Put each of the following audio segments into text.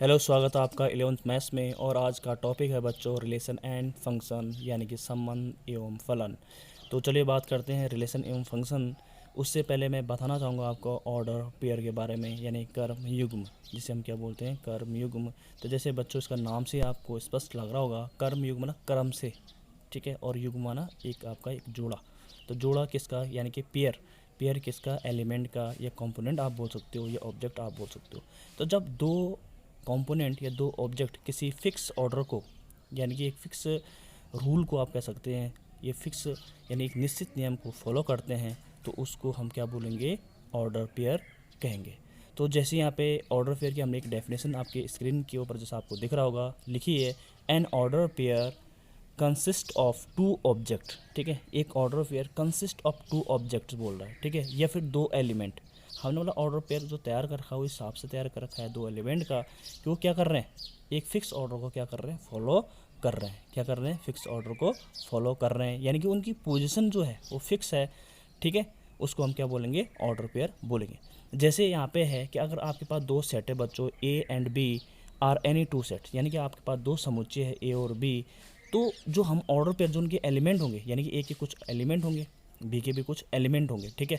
Hello, स्वागत है आपका 11th मैथ्स में। और आज का टॉपिक है बच्चों रिलेशन एंड फंक्शन, यानी कि संबंध एवं फलन। तो चलिए बात करते हैं रिलेशन एवं फंक्शन। उससे पहले मैं बताना चाहूँगा आपको ऑर्डर पेयर के बारे में, यानी कर्म युग्म, जिसे हम क्या बोलते हैं, कर्म युग्म। तो जैसे बच्चों इसका नाम से आपको स्पष्ट लग रहा होगा, कर्म युग्म ना क्रम से, ठीक है, और युग्म माना एक आपका एक जोड़ा। तो जोड़ा किसका, यानी कि पेयर। पेयर किसका, एलिमेंट का, या कंपोनेंट आप बोल सकते हो, या ऑब्जेक्ट आप बोल सकते हो। तो जब दो कंपोनेंट या दो ऑब्जेक्ट किसी फिक्स ऑर्डर को, यानी कि एक फिक्स रूल को आप कह सकते हैं, ये फिक्स यानी एक निश्चित नियम को फॉलो करते हैं, तो उसको हम क्या बोलेंगे, ऑर्डर पेयर कहेंगे। तो जैसे यहाँ पे ऑर्डर पेयर की हमने एक डेफिनेशन आपके स्क्रीन के ऊपर जैसा आपको दिख रहा होगा लिखी है, an order pair consist of two object. ठीक है, एक order pair consist of two objects बोल रहा है, ठीक है, या फिर दो एलिमेंट। हमने बोला ऑर्डर पेयर जो तैयार कर रखा है वो इस हिसाब से तैयार कर रखा है दो एलिमेंट का, कि वो क्या कर रहे हैं, एक फिक्स ऑर्डर को क्या कर रहे हैं, फॉलो कर रहे हैं। क्या कर रहे हैं, फिक्स ऑर्डर को फॉलो कर रहे हैं, यानी कि उनकी पोजीशन जो है वो फिक्स है, ठीक है। उसको हम क्या बोलेंगे, ऑर्डर पेयर बोलेंगे। जैसे यहाँ पे है कि अगर आपके पास दो सेट है बच्चों, A and B are any two set, यानी कि आपके पास दो समुच्चय है ए और बी। तो जो हम ऑर्डर पेयर जो उनके एलिमेंट होंगे, यानी कि ए के कुछ एलिमेंट होंगे, बी के भी कुछ एलिमेंट होंगे, ठीक है,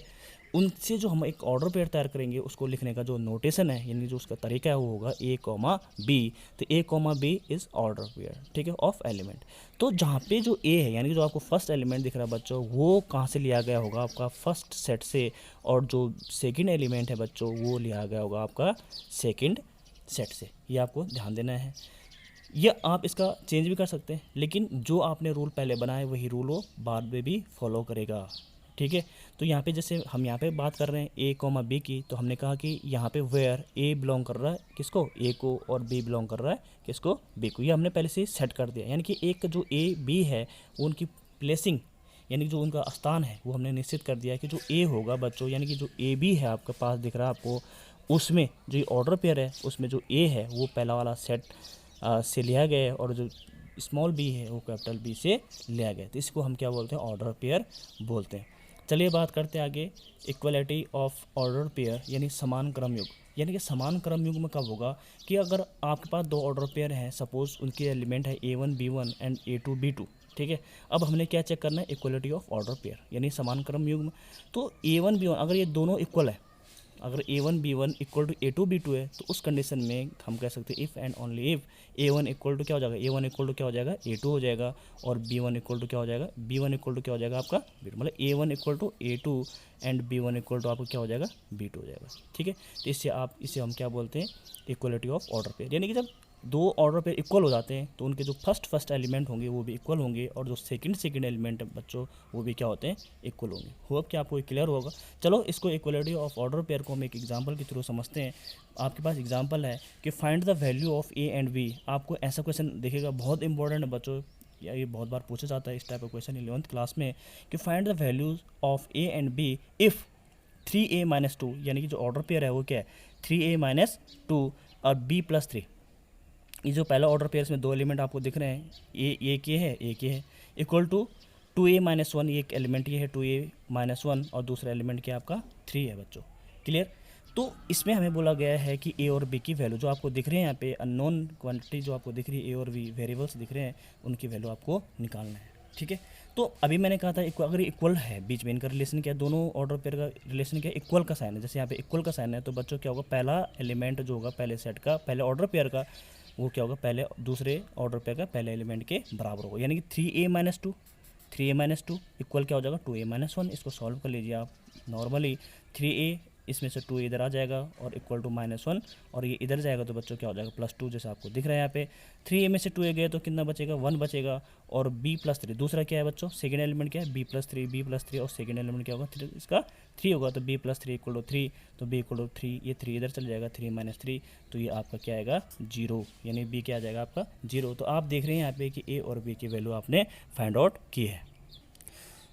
उनसे जो हम एक ऑर्डर पेयर तैयार करेंगे उसको लिखने का जो नोटेशन है, यानी जो उसका तरीका है वो होगा ए कॉमा बी। तो A comma B is order pair, ठीक है, ऑफ एलिमेंट। तो जहाँ पे जो ए है, यानी कि जो आपको फर्स्ट एलिमेंट दिख रहा है बच्चों, वो कहाँ से लिया गया होगा, आपका फर्स्ट सेट से। और जो सेकंड एलिमेंट है बच्चों, वो लिया गया होगा आपका सेकंड सेट से। ये आपको ध्यान देना है। या आप इसका चेंज भी कर सकते हैं, लेकिन जो आपने रूल पहले बनाए वही रूल वो बाद में भी फॉलो करेगा, ठीक है। तो यहाँ पे जैसे हम यहाँ पे बात कर रहे हैं ए कॉमा बी की, तो हमने कहा कि यहाँ पे वेयर ए बिलोंग कर रहा है किसको, ए को, और बी बिलोंग कर रहा है किसको, बी को। ये हमने पहले से सेट कर दिया, यानी कि एक जो ए बी है वो उनकी प्लेसिंग, यानी कि जो उनका स्थान है वो हमने निश्चित कर दिया है कि जो ए होगा बच्चों, यानी कि जो ए बी है आपके पास दिख रहा है आपको, उसमें जो ये ऑर्डर पेयर है उसमें जो ए है वो पहला वाला सेट से लिया गया है, और जो स्मॉल बी है वो कैपिटल बी से लिया गया है। तो इसको हम क्या बोलते हैं, ऑर्डर पेयर बोलते हैं। चलिए बात करते हैं आगे, इक्वलिटी ऑफ ऑर्डर पेयर, यानी समान क्रम युग। यानी कि समान क्रम युग में कब होगा, कि अगर आपके पास दो ऑर्डर पेयर हैं, सपोज उनके एलिमेंट है A1 B1 and A2 B2, ठीक है। अब हमने क्या चेक करना है, इक्वलिटी ऑफ ऑर्डर पेयर, यानी समान क्रम युग में। तो A1 B1 अगर ये दोनों इक्वल है, अगर A1 B1 equal to A2 B2 है, तो उस कंडीशन में हम कह सकते हैं if and only if A1 equal to क्या हो जाएगा, A1 इक्वल टू क्या हो जाएगा, A2 हो जाएगा, और B1 इक्वल टू क्या हो जाएगा, B1 इक्वल टू क्या हो जाएगा आपका B2, मतलब A1 equal to A2 and B1 equal to आपको क्या हो जाएगा, B2 हो जाएगा, ठीक है। तो इसे हम क्या बोलते हैं, इक्वलिटी ऑफ ऑर्डर पेयर। यानी कि जब दो ऑर्डर पेयर इक्वल हो जाते हैं तो उनके जो फर्स्ट एलिमेंट होंगे वो भी इक्वल होंगे, और जो सेकंड एलिमेंट है बच्चों वो भी क्या होते हैं, इक्वल होंगे। होप कि आपको क्लियर होगा। चलो इसको इक्वलिटी ऑफ ऑर्डर पेयर को हम एक एग्जांपल के थ्रू समझते हैं। आपके पास एग्जांपल है कि find the value of A and B. आपको ऐसा क्वेश्चन दिखेगा, बहुत इंपॉर्टेंट है बच्चों, या ये बहुत बार पूछा जाता है इस टाइप का क्वेश्चन 11th क्लास में, कि find the values of A and B if 3a-2, यानी कि जो ऑर्डर पेयर है वो क्या है, 3a-2 और b+3। ये जो पहला ऑर्डर पेयर में दो एलिमेंट आपको दिख रहे हैं, ए के है, ए के है, इक्वल टू 2a-1, ये एक एलिमेंट ये है 2a-1, और दूसरा एलिमेंट क्या आपका 3 है बच्चों, क्लियर। तो इसमें हमें बोला गया है कि ए और बी की वैल्यू जो आपको दिख रहे हैं यहाँ पे, अननोन क्वांटिटी जो आपको दिख रही है, ए और बी वेरिएबल्स दिख रहे हैं, उनकी वैल्यू आपको निकालना है, ठीक है। तो अभी मैंने कहा था अगर इक्वल है, बीच में इनका रिलेशन क्या है, दोनों ऑर्डर पेयर का रिलेशन क्या है, इक्वल का साइन है। जैसे यहाँ पे इक्वल का साइन है, तो बच्चों क्या होगा, पहला एलिमेंट जो होगा पहले सेट का, पहले ऑर्डर पेयर का, वो क्या होगा, पहले दूसरे ऑर्डर पेयर का पहले एलिमेंट के बराबर होगा। यानी कि 3a-2 इक्वल क्या हो जाएगा, 2a-1। इसको सॉल्व कर लीजिए आप नॉर्मली, 3a इसमें से 2 इधर आ जाएगा और इक्वल टू -1, और ये इधर जाएगा तो बच्चों क्या हो जाएगा, +2, जैसे आपको दिख रहा है यहाँ पे। 3a में से 2a गए तो कितना बचेगा, 1 बचेगा, और b+3 दूसरा क्या है बच्चों, सेकंड एलिमेंट क्या है, b+3, और सेकंड एलिमेंट क्या होगा, इसका 3 होगा, तो b+3 इक्वल टू 3, तो b इक्वल टू 3, ये 3 इधर चल जाएगा, 3 - 3, तो ये आपका क्या आएगा, 0, यानी b क्या आ जाएगा आपका 0। तो आप देख रहे हैं यहाँ पे कि a और b की वैल्यू आपने फाइंड आउट की है।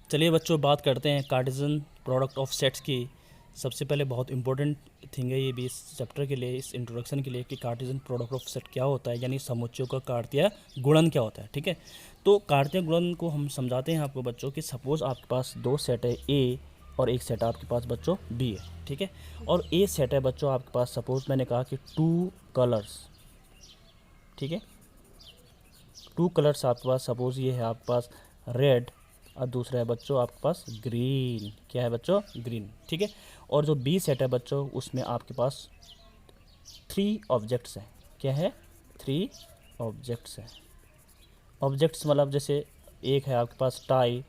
चलिए बच्चों बात करते हैं कार्टेशियन प्रोडक्ट ऑफ सेट्स की। सबसे पहले बहुत इंपॉर्टेंट थिंग है ये भी इस चैप्टर के लिए, इस इंट्रोडक्शन के लिए, कि कार्टेशियन प्रोडक्ट ऑफ सेट क्या होता है, यानी समुच्चयों का कार्तीय गुणन क्या होता है, ठीक है। तो कार्तीय गुणन को हम समझाते हैं आपको बच्चों कि सपोज आपके पास दो सेट है ए, और एक सेट आपके पास बच्चों बी है, ठीक है। और ए सेट है बच्चों आपके पास, सपोज मैंने कहा कि 2 कलर्स, ठीक है। 2 कलर्स आपके पास, सपोज ये है आपके पास रेड और दूसरा है बच्चों आपके पास ग्रीन। क्या है बच्चों? ग्रीन, ठीक है। और जो बी सेट है बच्चों, उसमें आपके पास 3 ऑब्जेक्ट्स हैं। क्या है? 3 ऑब्जेक्ट्स हैं। ऑब्जेक्ट्स मतलब जैसे एक है आपके पास टाई,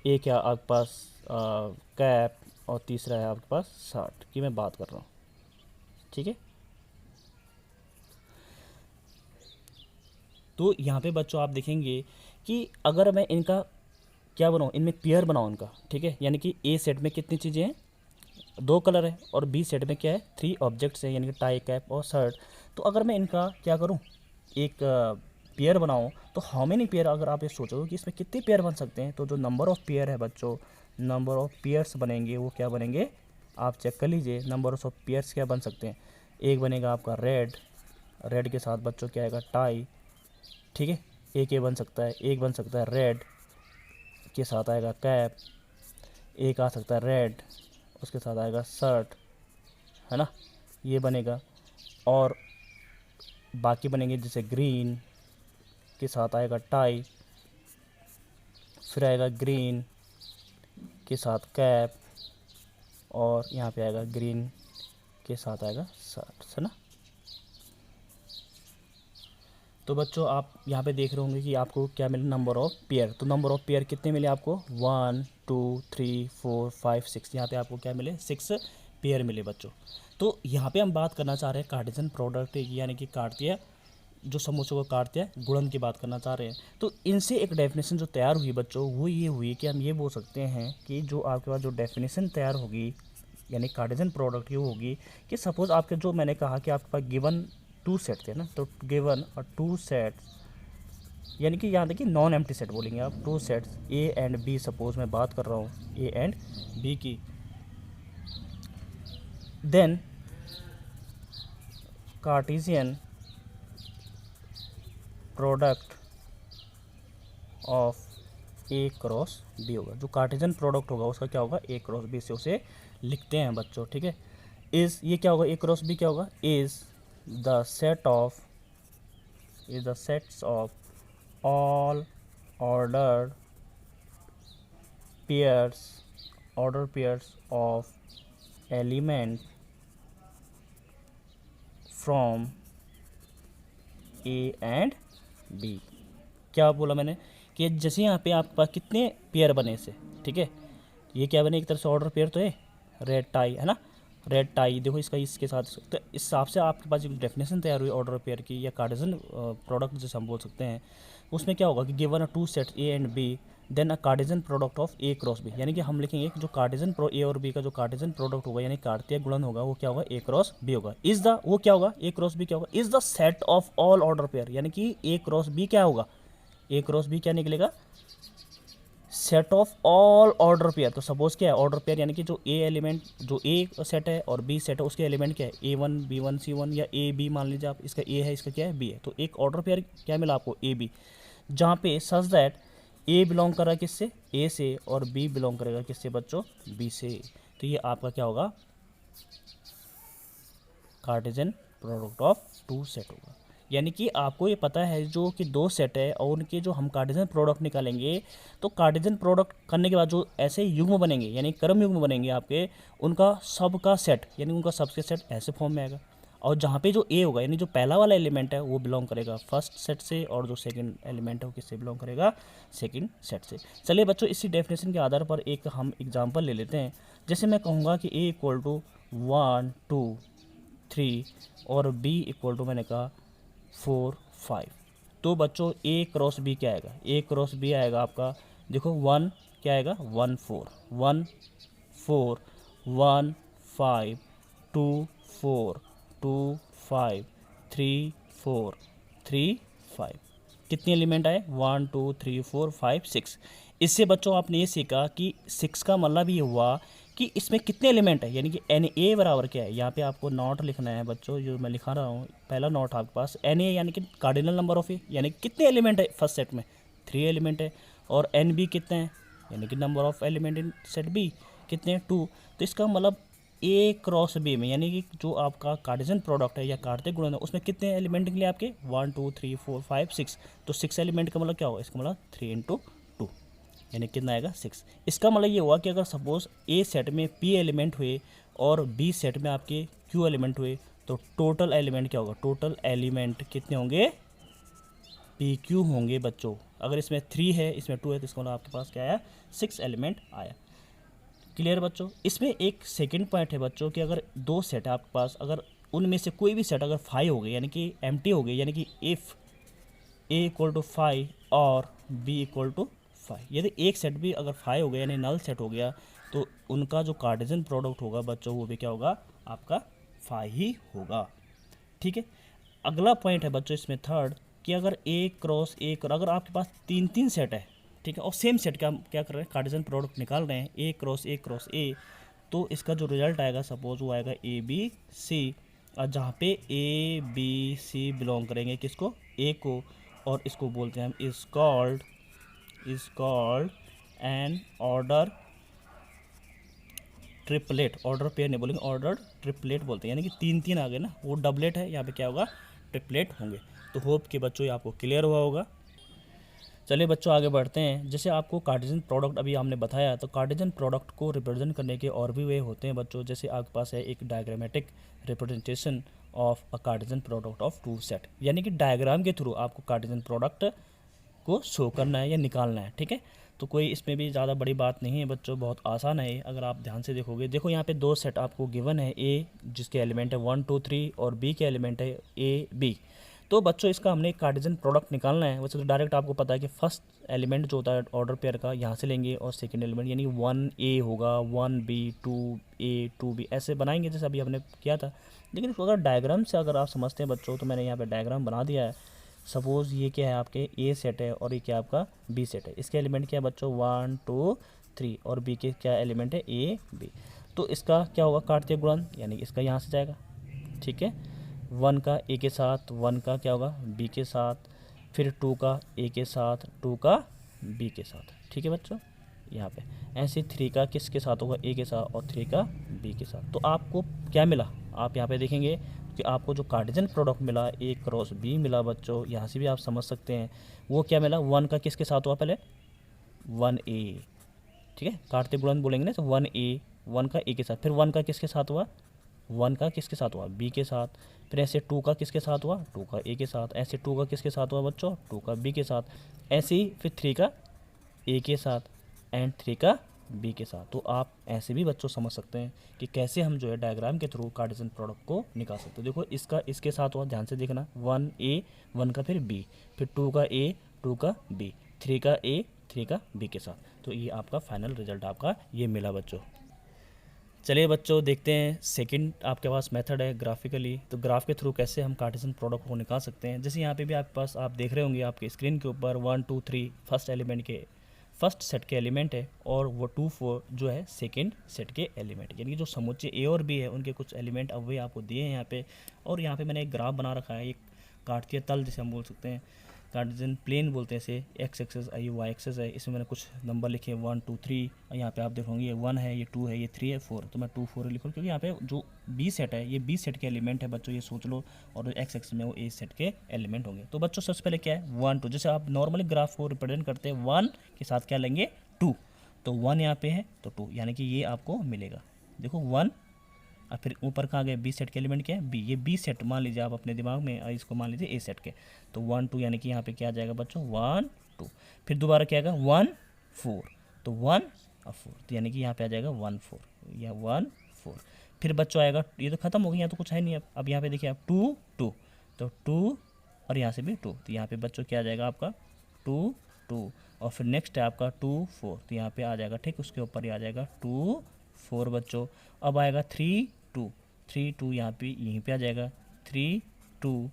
एक है आपके पास कैप, और तीसरा है आपके पास शर्ट की मैं बात कर रहा हूँ, ठीक है। तो यहाँ पे बच्चों आप देखेंगे कि अगर मैं इनका क्या बनाऊँ, इनमें पेयर बनाऊँ इनका, ठीक है। यानी कि ए सेट में कितनी चीज़ें हैं? 2 कलर है, और बी सेट में क्या है? 3 ऑब्जेक्ट्स हैं, यानी कि टाई, कैप और शर्ट। तो अगर मैं इनका क्या करूँ, एक पेयर बनाऊँ, तो हाउ मेनी पेयर, अगर आप ये सोचोगे कि इसमें कितने पेयर बन सकते हैं, तो जो नंबर ऑफ़ पेयर है बच्चों, नंबर ऑफ़ पेयर्स बनेंगे वो क्या बनेंगे, आप चेक कर लीजिए। नंबर ऑफ़ पेयर्स क्या बन सकते हैं? एक बनेगा आपका रेड, रेड के साथ बच्चों क्या आएगा? टाई, ठीक है। एक ये बन सकता है, एक बन सकता है रेड के साथ आएगा कैप, एक आ सकता है रेड उसके साथ आएगा शर्ट, है ना, ये बनेगा। और बाकी बनेंगे जैसे ग्रीन के साथ आएगा टाई, फिर आएगा ग्रीन के साथ कैप, और यहाँ पे आएगा ग्रीन के साथ आएगा शर्ट, है ना। तो बच्चों आप यहाँ पे देख रहे होंगे कि आपको क्या मिले? Number of pair. तो नंबर ऑफ़ पेयर कितने मिले आपको? 1 2 3 4 5 6। यहाँ पे आपको क्या मिले? 6 पेयर मिले बच्चों। तो यहाँ पे हम बात करना चाह रहे हैं कार्टेशियन प्रोडक्ट, यानी कि कार्तीय जो समोचों को कार्तीय गुणन की बात करना चाह रहे हैं। तो इनसे एक डेफिनेशन जो तैयार हुई बच्चों, वो ये हुई कि हम ये बोल सकते हैं कि जो आपके पास जो डेफिनेशन तैयार होगी, यानी कार्टेशियन प्रोडक्ट की होगी कि सपोज़ आपके जो मैंने कहा कि आपके पास गिवन 2 सेट थे ना, तो गिवन और 2 सेट्स, यानी कि यहाँ देखिए नॉन एम्प्टी सेट बोलेंगे आप, 2 sets A and B, suppose मैं बात कर रहा हूँ ए एंड बी की। Then Cartesian product of A cross B होगा। जो कार्टेशियन प्रोडक्ट होगा उसका क्या होगा? ए क्रॉस बी से उसे लिखते हैं बच्चों, ठीक है। इज़, ये क्या होगा? ए क्रॉस बी क्या होगा? Is the set of, is the sets of all ordered pairs, ordered pairs of element from A and B। क्या बोला मैंने कि जैसे यहाँ पे आपके पास कितने पेयर बने से, ठीक है। ये क्या बने? एक तरह से ऑर्डर पेयर तो है, रेड टाई, है ना, रेड टाई। देखो इसका इसके साथ, तो इस हिसाब से आपके पास एक डेफिनेशन तैयार हुई ऑर्डर पेयर की, या कार्टेशियन प्रोडक्ट जैसे हम बोल सकते हैं। उसमें क्या होगा कि given a 2 set A and B, then a Cartesian product of A cross B, यानी कि हम लिखेंगे कि जो कार्टेशियन ए और बी का जो कार्टेशियन प्रोडक्ट होगा, यानी कार्तीय गुणन होगा, वो क्या होगा? ए क्रॉस बी होगा। इज द, वो क्या होगा? ए क्रॉस बी क्या होगा? Is the set of all order pair, यानी कि ए क्रॉस बी क्या होगा? ए क्रॉस बी क्या निकलेगा? Set of all order pair. तो सपोज क्या है ऑर्डर पेयर, यानी कि जो ए एलिमेंट, जो ए सेट है और बी सेट है, उसके एलिमेंट क्या है? A1 B1 C1, या ए बी मान लीजिए आप, इसका ए है, इसका क्या है? बी है। तो एक ऑर्डर पेयर क्या मिला आपको? ए बी, जहाँ पे सच दैट ए बिलोंग कर रहा है किससे? ए से, और बी बिलोंग करेगा किससे बच्चों? बी से। तो ये आपका क्या होगा? कार्टेशियन प्रोडक्ट ऑफ 2 सेट होगा। यानी कि आपको ये पता है जो कि 2 सेट है और उनके जो हम कार्टेशियन प्रोडक्ट निकालेंगे, तो कार्टेशियन प्रोडक्ट करने के बाद जो ऐसे युग्म बनेंगे, यानी क्रम युग्म बनेंगे आपके, उनका सब का सेट, यानी उनका सबके सेट ऐसे फॉर्म में आएगा। और जहाँ पे जो ए होगा, यानी जो पहला वाला एलिमेंट है, वो बिलोंग करेगा फर्स्ट सेट से, और जो सेकंड एलिमेंट है वो किससे बिलोंग करेगा? सेकंड सेट से। चलिए बच्चों, इसी डेफिनेशन के आधार पर एक हम एग्जांपल ले लेते हैं। जैसे मैं कहूँगा कि ए इक्वल टू 1 2 3 और बी इक्वल टू मैंने कहा 4 5। तो बच्चों ए क्रॉस बी क्या आएगा? ए क्रॉस बी आएगा आपका, देखो 1 क्या आएगा? 1 4 1 4 1 5 2 4 2 5 3 4 3 5। कितने एलिमेंट आए? 1 2 3 4 5 6। इससे बच्चों आपने ये सीखा कि 6 का मतलब ये हुआ कि इसमें कितने एलिमेंट है, यानी कि एन ए बराबर क्या है। यहाँ पे आपको नॉट लिखना है बच्चों, जो मैं लिखा रहा हूँ पहला नॉट आपके पास, एन ए यानी कि कार्डिनल नंबर ऑफ ए, यानी कि कितने एलिमेंट है फर्स्ट सेट में? 3 एलिमेंट है। और एन बी कितने हैं, यानी कि number of element in set B कितने हैं? 2। तो इसका मतलब ए क्रॉस बी में, यानी कि जो आपका कार्टेशियन प्रोडक्ट है या कार्तीय गुणन है, उसमें कितने एलिमेंट निकले आपके 1 2 3 4 5 6। तो 6 एलिमेंट का मतलब क्या होगा, इसका मतलब 3 इंटू 2, यानी कितना आएगा 6। इसका मतलब ये हुआ कि अगर सपोज ए सेट में पी एलिमेंट हुए और बी सेट में आपके क्यू एलिमेंट हुए, तो टोटल एलिमेंट क्या होगा, टोटल एलिमेंट कितने होंगे, पी क्यू होंगे बच्चों। अगर इसमें 3 है, इसमें 2 है, तो इसका मतलब आपके पास क्या आया, 6 एलिमेंट आया। क्लियर बच्चों। इसमें एक सेकंड पॉइंट है बच्चों कि अगर दो सेट है आपके पास, अगर उनमें से कोई भी सेट अगर 5 हो गए, यानी कि एम्प्टी हो गए, यानी कि इफ़ ए इक्वल टू 5 और बी इक्वल टू 5, यदि एक सेट भी अगर 5 हो गया यानी नल सेट हो गया, तो उनका जो कार्टेशियन प्रोडक्ट होगा बच्चों वो भी क्या होगा, आपका 5 ही होगा। ठीक है। अगला पॉइंट है बच्चों इसमें थर्ड, कि अगर ए क्रॉस ए, अगर आपके पास 3 सेट है, ठीक है, और सेम सेट का क्या कर रहे हैं, कार्टेशियन प्रोडक्ट निकाल रहे हैं, ए क्रॉस ए, तो इसका जो रिजल्ट आएगा सपोज वो आएगा ए बी सी, और जहाँ पे ए बी सी बिलोंग करेंगे किसको, ए को, और इसको बोलते हैं हम is called an order triplet. Order pair नहीं बोलेंगे, ऑर्डर ट्रिपलेट बोलते हैं, यानी कि 3 आ गए ना, वो डबलेट है, यहाँ पे क्या होगा, ट्रिपलेट होंगे। तो होप कि बच्चों ये आपको क्लियर हुआ होगा। चलिए बच्चों आगे बढ़ते हैं। जैसे आपको कार्टेशियन प्रोडक्ट अभी हमने बताया, तो कार्टेशियन प्रोडक्ट को रिप्रेजेंट करने के और भी वे होते हैं बच्चों। जैसे आपके पास है एक diagrammatic representation of a Cartesian product of two set, यानी कि डायग्राम के थ्रू आपको कार्टेशियन प्रोडक्ट को शो करना है या निकालना है। ठीक है, तो कोई इसमें भी ज़्यादा बड़ी बात नहीं है बच्चों, बहुत आसान है। अगर आप ध्यान से देखोगे, देखो यहाँ पे दो सेट आपको गिवन है, ए जिसके एलिमेंट है 1 2 3 और बी के एलिमेंट है ए बी। तो बच्चों इसका हमने कार्टेशियन प्रोडक्ट निकालना है। वैसे तो डायरेक्ट आपको पता है कि फर्स्ट एलिमेंट जो होता है ऑर्डर पेयर का यहाँ से लेंगे, और सेकंड एलिमेंट यानी 1A होगा, 1B 2A 2B ऐसे बनाएंगे जैसे अभी हमने किया था। लेकिन इसको अगर डायग्राम से अगर आप समझते हैं बच्चों, तो मैंने यहाँ पे डायग्राम बना दिया है। सपोज़ ये क्या है, आपके ए सेट है और ये क्या आपका बी सेट है। इसके एलिमेंट क्या है बच्चों 1 2 3, और बी के क्या एलिमेंट है ए बी। तो इसका क्या होगा, कार्तीय गुणन, यानी इसका यहाँ से जाएगा। ठीक है, 1 का ए के साथ, 1 का क्या होगा बी के साथ, फिर 2 का ए के साथ, 2 का बी के साथ। ठीक है बच्चों, यहाँ पे ऐसे 3 का किसके साथ होगा, ए के साथ, और 3 का बी के साथ। तो आपको क्या मिला, आप यहाँ पे देखेंगे कि आपको जो कार्टेशियन प्रोडक्ट मिला, ए क्रॉस बी मिला बच्चों। यहाँ से भी आप समझ सकते हैं वो क्या मिला, 1 का किसके साथ हुआ, पहले 1A। ठीक है, कार्तीय गुणन बोलेंगे ना, तो 1A, 1 का ए के साथ, फिर 1 का किसके साथ हुआ, 1 का किसके साथ हुआ, बी के साथ, फिर ऐसे 2 का किसके साथ हुआ, 2 का ए के साथ, ऐसे 2 का किसके साथ हुआ बच्चों, 2 का बी के साथ, ऐसे ही फिर 3 का ए के साथ एंड 3 का बी के साथ। तो आप ऐसे भी बच्चों समझ सकते हैं कि कैसे हम जो है डायग्राम के थ्रू कार्टेशियन प्रोडक्ट को निकाल सकते हैं। देखो इसका इसके साथ हुआ, ध्यान से देखना, 1A 1 का फिर बी, फिर 2 का ए 2 का बी, 3 का ए 3 का बी के साथ। तो ये आपका फाइनल रिजल्ट आपका ये मिला बच्चों। चलिए बच्चों देखते हैं सेकंड आपके पास मेथड है ग्राफिकली। तो ग्राफ के थ्रू कैसे हम कार्टेशियन प्रोडक्ट को निकाल सकते हैं। जैसे यहाँ पे भी आपके पास आप देख रहे होंगे आपके स्क्रीन के ऊपर 1 2 3 फर्स्ट एलिमेंट के फर्स्ट सेट के एलिमेंट है, और वो 2 4 जो है सेकंड सेट के एलिमेंट, यानी कि जो समुच्चय ए और बी है उनके कुछ एलिमेंट अब वे आपको दिए हैं यहाँ पे। और यहाँ पे मैंने एक ग्राफ बना रखा है, एक कार्तीय तल जिसे हम बोल सकते हैं, कार्टेशियन प्लेन बोलते हैं इसे, एक्स एक्सेस है, ये वाई एक्सेस है। इसमें मैंने कुछ नंबर लिखे 1 2 3, यहाँ पे आप देखोगे ये 1 है, ये 2 है, ये 3 है, 4, तो मैं 2 4 लिखूँ क्योंकि यहाँ पे जो बी सेट है ये बी सेट के एलिमेंट है बच्चों, ये सोच लो, और एक्स एक्सेस में वो ए सेट के एलिमेंट होंगे। तो बच्चों सबसे पहले क्या है 1 2, जैसे आप नॉर्मली ग्राफ को रिप्रेजेंट करते हैं 1 के साथ क्या लेंगे 2, तो 1 यहाँ पे है तो 2, यानी कि ये आपको मिलेगा। देखो 1, और फिर ऊपर कहाँ गए, बी सेट के एलिमेंट क्या है बी, ये बी सेट मान लीजिए आप अपने दिमाग में, और इसको मान लीजिए ए सेट के। तो 1 2 यानी कि यहाँ पे क्या आ जाएगा बच्चों 1 2, फिर दोबारा क्या आएगा 1 4, तो 1 और 4, तो यानी कि यहाँ पे आ जाएगा 1 4 या 1 4। फिर बच्चों आएगा, ये तो खत्म हो गया, यहाँ तो कुछ है नहीं। अब यहाँ पे देखिए आप 2 2, तो 2 और यहाँ से भी 2, तो यहाँ पे बच्चों क्या आ जाएगा आपका 2 2, और फिर नेक्स्ट है आपका 2 4, तो यहाँ पे आ जाएगा ठीक उसके ऊपर ही आ जाएगा 2 4 बच्चों। अब आएगा 3 2 3 2, यहाँ पे यहीं पे आ जाएगा 3 2,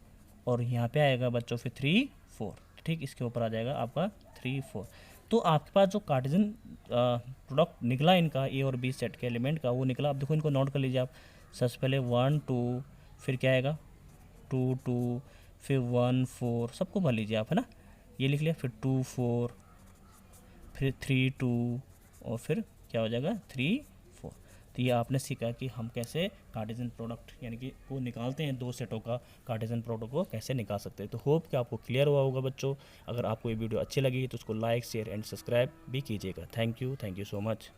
और यहाँ पे आएगा बच्चों फिर 3 4, ठीक इसके ऊपर आ जाएगा आपका 3 4। तो आपके पास जो कार्टेशियन प्रोडक्ट निकला इनका ए और बी सेट के एलिमेंट का वो निकला। अब देखो इनको नोट कर लीजिए आप, सबसे पहले 1 2, फिर क्या आएगा 2 2, फिर 1 4, सबको भर लीजिए आप, है ना, ये लिख लिया, फिर 2 4, फिर 3 2, और फिर क्या हो जाएगा 3 4। तो ये आपने सीखा कि हम कैसे कार्टेशियन प्रोडक्ट यानी कि वो निकालते हैं, दो सेटों का कार्टेशियन प्रोडक्ट को कैसे निकाल सकते हैं। तो होप कि आपको क्लियर हुआ होगा बच्चों। अगर आपको ये वीडियो अच्छी लगी तो उसको लाइक शेयर एंड सब्सक्राइब भी कीजिएगा। Thank you so much.